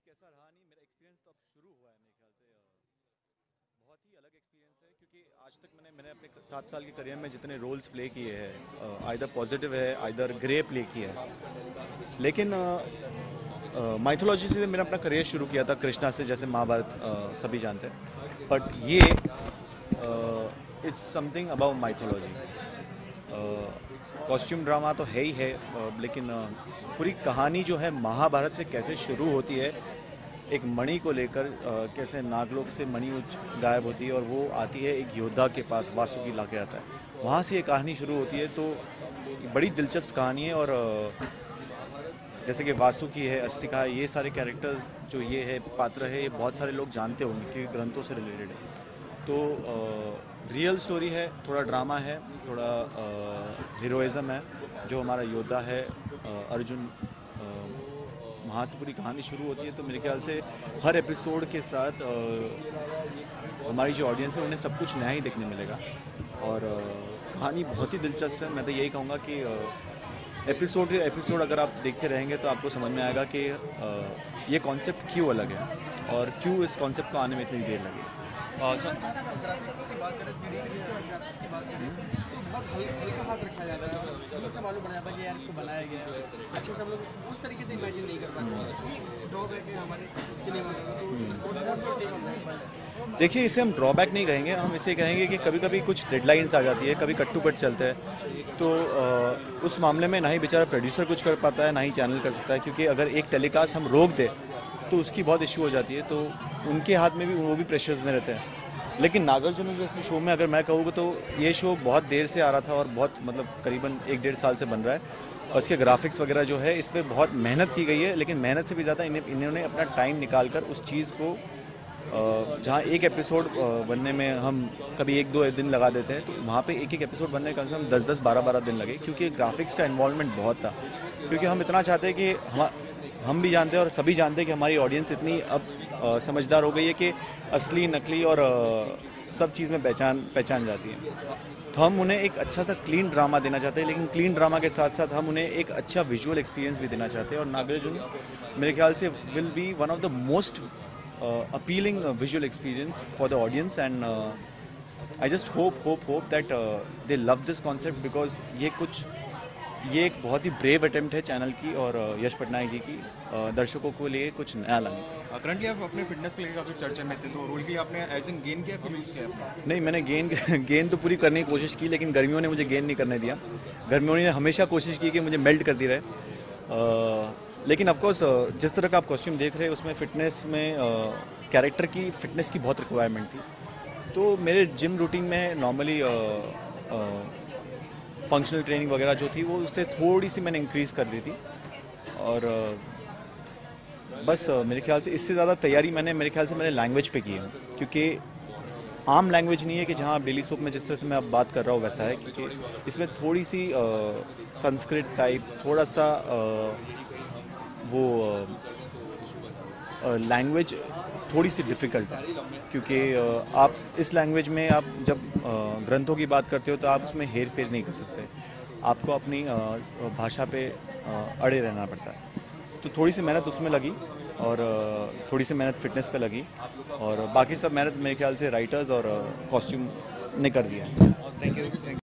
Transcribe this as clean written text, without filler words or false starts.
कैसा रहा नहीं, मेरा एक्सपीरियंस तो अब शुरू हुआ है मेरे ख्याल से। बहुत ही अलग एक्सपीरियंस है क्योंकि आज तक मैंने अपने 7 साल के करियर में जितने रोल्स प्ले किए हैं, आइदर पॉजिटिव है आइदर ग्रे प्ले किया है। लेकिन माइथोलॉजी से मैंने अपना करियर शुरू किया था, कृष्णा से, जैसे महाभारत सभी जानते हैं। बट ये it's something about mythology. Costume drama तो है ही है, लेकिन पूरी कहानी जो है महाभारत से कैसे शुरू होती है, एक मणि को लेकर, कैसे नागलोक से मणि गायब होती है और वो आती है एक योद्धा के पास, वासुकी लाके आता है, वहाँ से ये कहानी शुरू होती है। तो बड़ी दिलचस्प कहानी है। और जैसे कि वासुकी है, अस्तिका है, ये सारे कैरेक्टर्स जो ये है, पात्र है, ये बहुत सारे लोग जानते होंगे क्योंकि ग्रंथों से रिलेटेड है। तो रियल स्टोरी है, थोड़ा ड्रामा है, थोड़ा हीरोइज़म है। जो हमारा योद्धा है अर्जुन, वहाँ से पूरी कहानी शुरू होती है। तो मेरे ख्याल से हर एपिसोड के साथ हमारी जो ऑडियंस है उन्हें सब कुछ नया ही देखने मिलेगा। और कहानी बहुत ही दिलचस्प है। मैं तो यही कहूँगा कि एपिसोड अगर आप देखते रहेंगे तो आपको समझ में आएगा कि ये कॉन्सेप्ट क्यों अलग है और क्यों इस कॉन्सेप्ट को आने में इतनी देर लगी। ग्राफिक्स की बात करें, ग्राफिक्स की बात करें तो बहुत हल्का हाथ रखा जाता है। लोग से मालूम पड़ जाता है कि यार इसको बनाया गया है अच्छे से, हम लोग उस तरीके से इमेजिन नहीं कर पाते। ये ड्रॉबैक है हमारे सिनेमा का। देखिए, इसे हम ड्रॉबैक नहीं कहेंगे, हम इसे कहेंगे कि कभी कभी कुछ डेडलाइंस आ जाती है, कभी कट टू कट चलता है। तो उस मामले में ना ही बेचारा प्रोड्यूसर कुछ कर पाता है, ना ही चैनल कर सकता है, क्योंकि अगर एक टेलीकास्ट हम रोक दें तो उसकी बहुत इशू हो जाती है। तो उनके हाथ में भी, वो भी प्रेशर्स में रहते हैं। लेकिन नागार्जुन जैसे शो में अगर मैं कहूँगा तो ये शो बहुत देर से आ रहा था और बहुत, मतलब करीबन 1-1.5 साल से बन रहा है। और इसके ग्राफिक्स वगैरह जो है, इस पर बहुत मेहनत की गई है। लेकिन मेहनत से भी ज़्यादा इन्होंने अपना टाइम निकाल कर उस चीज़ को, जहाँ एक एपिसोड बनने में हम कभी 1-2 दिन लगा देते हैं, तो वहाँ पे एक एपिसोड बनने में कम से कम 10-10, 12-12 दिन लगे, क्योंकि ग्राफिक्स का इन्वॉल्वमेंट बहुत था। क्योंकि हम इतना चाहते हैं कि हम भी जानते हैं और सभी जानते हैं कि हमारी ऑडियंस इतनी अब समझदार हो गई है कि असली, नकली और सब चीज़ में पहचान जाती है। तो हम उन्हें एक अच्छा सा क्लीन ड्रामा देना चाहते हैं, लेकिन क्लीन ड्रामा के साथ साथ हम उन्हें एक अच्छा विजुअल एक्सपीरियंस भी देना चाहते हैं। और नागार्जुन मेरे ख्याल से will be one of the most appealing visual experience for the audience, and I just hope that they love this concept, because ये एक बहुत ही ब्रेव अटेम्प्ट है चैनल की और यश पटनायक जी की, दर्शकों के लिए कुछ नया लाने। करंटली आप अपने फिटनेस को लेकर काफ़ी चर्चा में थे, तो रोल भी आपने एज एन गेन किया, फिर लूज किया अपना? नहीं, मैंने गेन तो पूरी करने की कोशिश की, लेकिन गर्मियों ने मुझे गेन नहीं करने दिया। गर्मियों ने हमेशा कोशिश की कि मुझे मेल्ट करती रहे। लेकिन ऑफकोर्स जिस तरह का आप कॉस्ट्यूम देख रहे हैं, उसमें फ़िटनेस में कैरेक्टर की फ़िटनेस की बहुत रिक्वायरमेंट थी। तो मेरे जिम रूटीन में नॉर्मली फंक्शनल ट्रेनिंग वगैरह जो थी, वो उससे थोड़ी सी मैंने इंक्रीज़ कर दी थी। और बस मेरे ख्याल से इससे ज़्यादा तैयारी मैंने लैंग्वेज पे की है, क्योंकि आम लैंग्वेज नहीं है कि जहाँ आप डेली सोप में जिस तरह से मैं अब बात कर रहा हूँ वैसा है, क्योंकि इसमें थोड़ी सी संस्कृत टाइप, थोड़ा सा वो लैंग्वेज थोड़ी सी डिफ़िकल्ट है। क्योंकि आप इस लैंग्वेज में, आप जब ग्रंथों की बात करते हो तो आप उसमें हेर फेर नहीं कर सकते, आपको अपनी भाषा पे अड़े रहना पड़ता है। तो थोड़ी सी मेहनत उसमें लगी और थोड़ी सी मेहनत फिटनेस पे लगी, और बाकी सब मेहनत मेरे ख्याल से राइटर्स और कॉस्ट्यूम ने कर दिया। Thank you.